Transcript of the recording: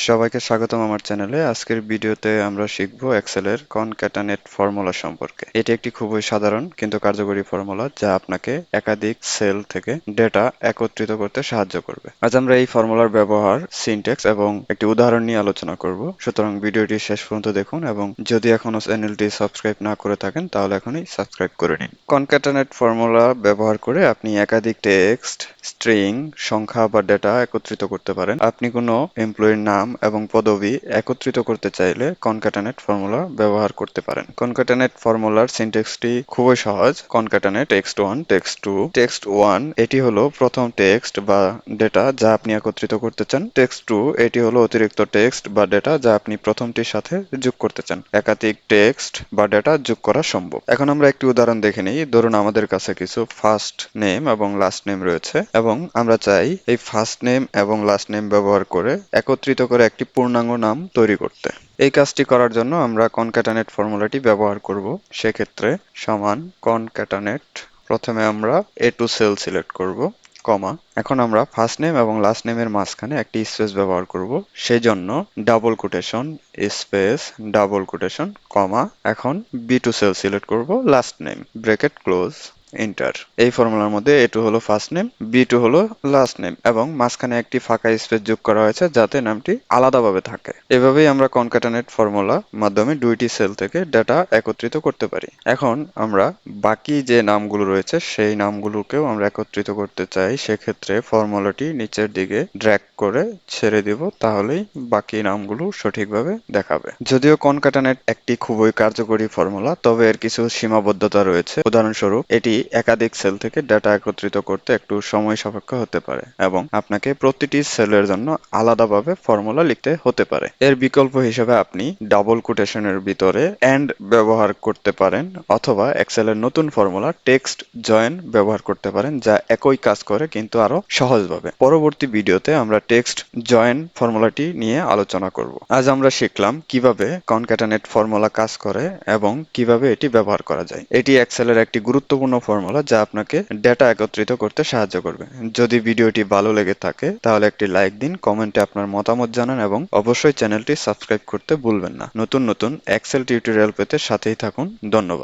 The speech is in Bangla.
সবাইকে স্বাগতম আমার চ্যানেলে। আজকের ভিডিওতে আমরা শিখব এক্সেলের কনক্যাটানেট ফর্মুলা সম্পর্কে। এটি একটি খুবই সাধারণ কিন্তু কার্যকরী ফর্মুলা যা আপনাকে একাধিক সেল থেকে ডেটা একত্রিত করতে সাহায্য করবে। আজ আমরা এই ফর্মুলার ব্যবহার, সিনট্যাক্স এবং একটি উদাহরণ নিয়ে আলোচনা করব। সুতরাং ভিডিওটি শেষ পর্যন্ত দেখুন এবং যদি এখনো চ্যানেলটি সাবস্ক্রাইব না করে থাকেন তাহলে এখনই সাবস্ক্রাইব করে নিন। কনক্যাটানেট ফর্মুলা ব্যবহার করে আপনি একাধিক টেক্সট, স্ট্রিং, সংখ্যা বা ডেটা একত্রিত করতে পারেন। আপনি কোনো এমপ্লয়ির নাম এবং পদবি একত্রিত করতে চাইলে কনক্যাটানেট ফর্মুলা ব্যবহার করতে পারেন। কনক্যাটানেট ফর্মুলার সিনট্যাক্সটি খুবই সহজ। কনক্যাটানেট টেক্সট 1, টেক্সট 2, টেক্সট 1 এটি হলো প্রথম টেক্সট বা ডেটা যা আপনি একত্রিত করতে চান। টেক্সট 2 এটি হলো অতিরিক্ত টেক্সট বা ডেটা যা আপনি প্রথমটির সাথে যোগ করতে চান। একাধিক টেক্সট বা ডেটা যোগ করা সম্ভব। এখন আমরা একটি উদাহরণ দেখে নিই। ধরুন আমাদের কাছে কিছু ফার্স্ট নেম এবং লাস্ট নেম রয়েছে এবং আমরা চাই এই ফার্স্ট নেম এবং লাস্ট নেম ব্যবহার করে একত্রিত করে একটি পূর্ণাঙ্গ নাম তৈরি করতে। এই কাজটি করার জন্য আমরা কনক্যাটানেট ফর্মুলাটি ব্যবহার করব। সেক্ষেত্রে সমান কনক্যাটানেট, প্রথমে আমরা A2 সেল সিলেক্ট করব, কমা, এখন আমরা ফার্স্ট নেম এবং লাস্ট নেমের মাঝখানে একটি স্পেস ব্যবহার করব। সেই জন্য double quotation, space, double quotation, comma, এখন B2 সেল সিলেক্ট করব, last name, bracket close, enter. এই ফর্মুলার মধ্যে A2 হলো ফার্স্ট নেম, B2 হলো লাস্ট নেম এবং মাঝখানে একটি ফাঁকা স্পেস যোগ করা হয়েছে যাতে নামটি আলাদাভাবে থাকে। এভাবেই আমরা কনক্যাটানেট ফর্মুলা মাধ্যমে দুইটি সেল থেকে ডেটা একত্রিত করতে পারি। এখন আমরা বাকি যে নামগুলো রয়েছে সেই নামগুলোকেও আমরা একত্রিত করতে চাই। সেক্ষেত্রে ফর্মুলাটি নিচের দিকে ড্র্যাগ করে ছেড়ে দিব, তাহলেই বাকি নামগুলো সঠিকভাবে দেখাবে। যদিও কনক্যাটানেট একটি খুবই কার্যকরী ফর্মুলা, তবে এর কিছু সীমাবদ্ধতা রয়েছে। উদাহরণস্বরূপ, এটি একাধিক সেল থেকে ডেটা একত্রিত করতে একটু সময় সাপেক্ষ হতে পারে এবং আপনাকে প্রতিটি সেলের জন্য আলাদাভাবে ফর্মুলা লিখতে হতে পারে। এর বিকল্প হিসেবে আপনি ডাবল কোটেশনের ভিতরে এন্ড ব্যবহার করতে পারেন অথবা এক্সেলের নতুন ফর্মুলা টেক্সট জয়েন ব্যবহার করতে পারেন, যা একই কাজ করে কিন্তু আরো সহজভাবে। পরবর্তী ভিডিওতে আমরা টেক্সট জয়েন ফর্মুলাটি নিয়ে আলোচনা করব। আজ আমরা শিখলাম কিভাবে কনক্যাটানেট ফর্মুলা কাজ করে এবং কিভাবে এটি ব্যবহার করা যায়। এটি এক্সেলের একটি গুরুত্বপূর্ণ ফর্মুলা যা আপনাকে ডেটা একত্রিত করতে সাহায্য করবে। যদি ভিডিওটি ভালো লেগে থাকে তাহলে একটি লাইক দিন, কমেন্টে আপনার মতামত জানান এবং অবশ্যই চ্যানেলটি সাবস্ক্রাইব করতে ভুলবেন না। নতুন নতুন এক্সেল টিউটোরিয়াল পেতে সাথেই থাকুন। ধন্যবাদ।